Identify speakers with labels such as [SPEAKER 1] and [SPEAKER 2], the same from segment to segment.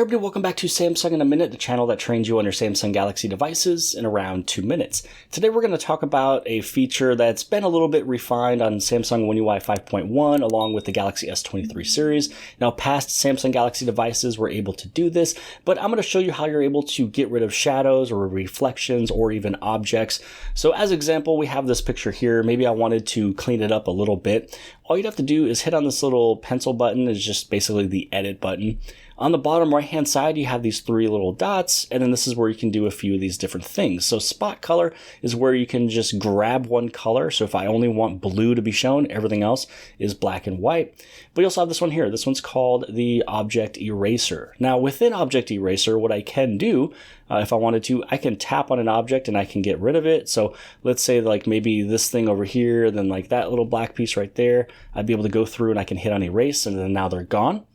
[SPEAKER 1] everybody, welcome back to Samsung in a Minute, the channel that trains you on your Samsung Galaxy devices in around 2 minutes. Today we're going to talk about a feature that's been a little bit refined on Samsung One UI 5.1 along with the Galaxy S23 series. Now past Samsung Galaxy devices were able to do this, but I'm going to show you how you're able to get rid of shadows or reflections or even objects. So as example, we have this picture here. Maybe I wanted to clean it up a little bit. All you'd have to do is hit on this little pencil button. It's just basically the edit button. On the bottom right hand side, you have these three little dots, and then this is where you can do a few of these different things. So spot color is where you can just grab one color. So if I only want blue to be shown, everything else is black and white. But you also have this one here. This one's called the object eraser. Now within object eraser, what I can do, if I wanted to, I can tap on an object and I can get rid of it. So let's say like maybe this thing over here, then like that little black piece right there, I'd be able to go through and I can hit on erase and then now they're gone.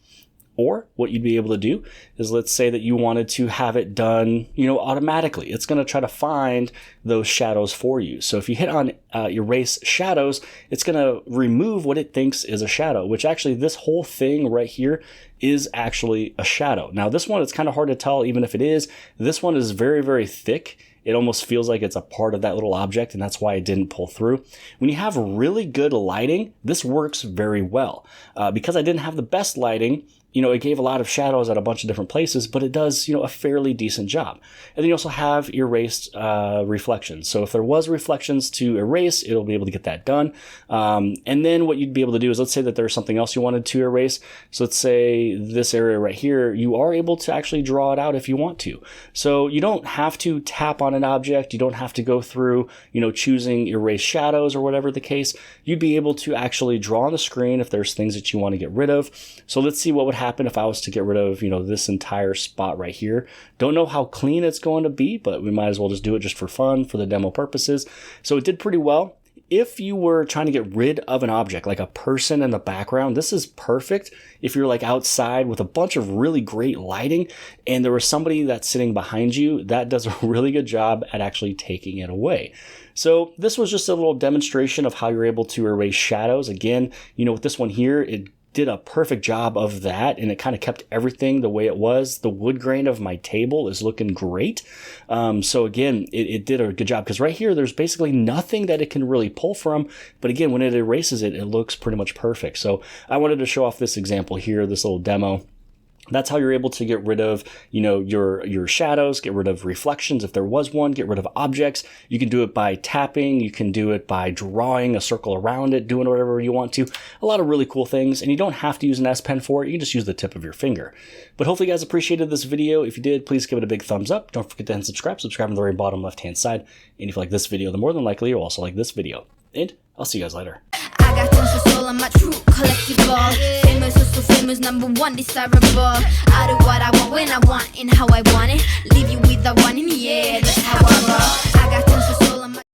[SPEAKER 1] Or what you'd be able to do is, let's say that you wanted to have it done, automatically. It's going to try to find those shadows for you. So if you hit on erase shadows, it's going to remove what it thinks is a shadow, which actually this whole thing right here is actually a shadow. Now this one, it's kind of hard to tell even if it is. This one is very, very thick. It almost feels like it's a part of that little object, and that's why it didn't pull through. When you have really good lighting, this works very well. Because I didn't have the best lighting, it gave a lot of shadows at a bunch of different places, but it does, a fairly decent job. And then you also have erased reflections. So if there was reflections to erase, it'll be able to get that done. And then what you'd be able to do is, let's say that there's something else you wanted to erase. So let's say this area right here, you are able to actually draw it out if you want to. So you don't have to tap on an object. You don't have to go through, choosing erase shadows or whatever the case. You'd be able to actually draw on the screen if there's things that you want to get rid of. So let's see what would happen if I was to get rid of, this entire spot right here. Don't know how clean it's going to be, but we might as well just do it just for fun, for the demo purposes. So it did pretty well. If you were trying to get rid of an object, like a person in the background, this is perfect. If you're like outside with a bunch of really great lighting and there was somebody that's sitting behind you, that does a really good job at actually taking it away. So this was just a little demonstration of how you're able to erase shadows. Again, with this one here, it did a perfect job of that, and it kind of kept everything the way it was. The wood grain of my table is looking great. So again, it did a good job, because right here, there's basically nothing that it can really pull from. But again, when it erases it, it looks pretty much perfect. So I wanted to show off this example here, this little demo. That's how you're able to get rid of, your shadows, get rid of reflections if there was one, get rid of objects. You can do it by tapping. You can do it by drawing a circle around it, doing whatever you want to. A lot of really cool things, and you don't have to use an S Pen for it. You can just use the tip of your finger. But hopefully you guys appreciated this video. If you did, please give it a big thumbs up. Don't forget to hit subscribe. Subscribe in the very bottom left-hand side. And if you like this video, then more than likely you'll also like this video. And I'll see you guys later.
[SPEAKER 2] I got tons of soul, I'm my true collectible. Famous, so famous, #1 desirable. I do what I want when I want and how I want it. Leave you with the one in the air, that's how I roll.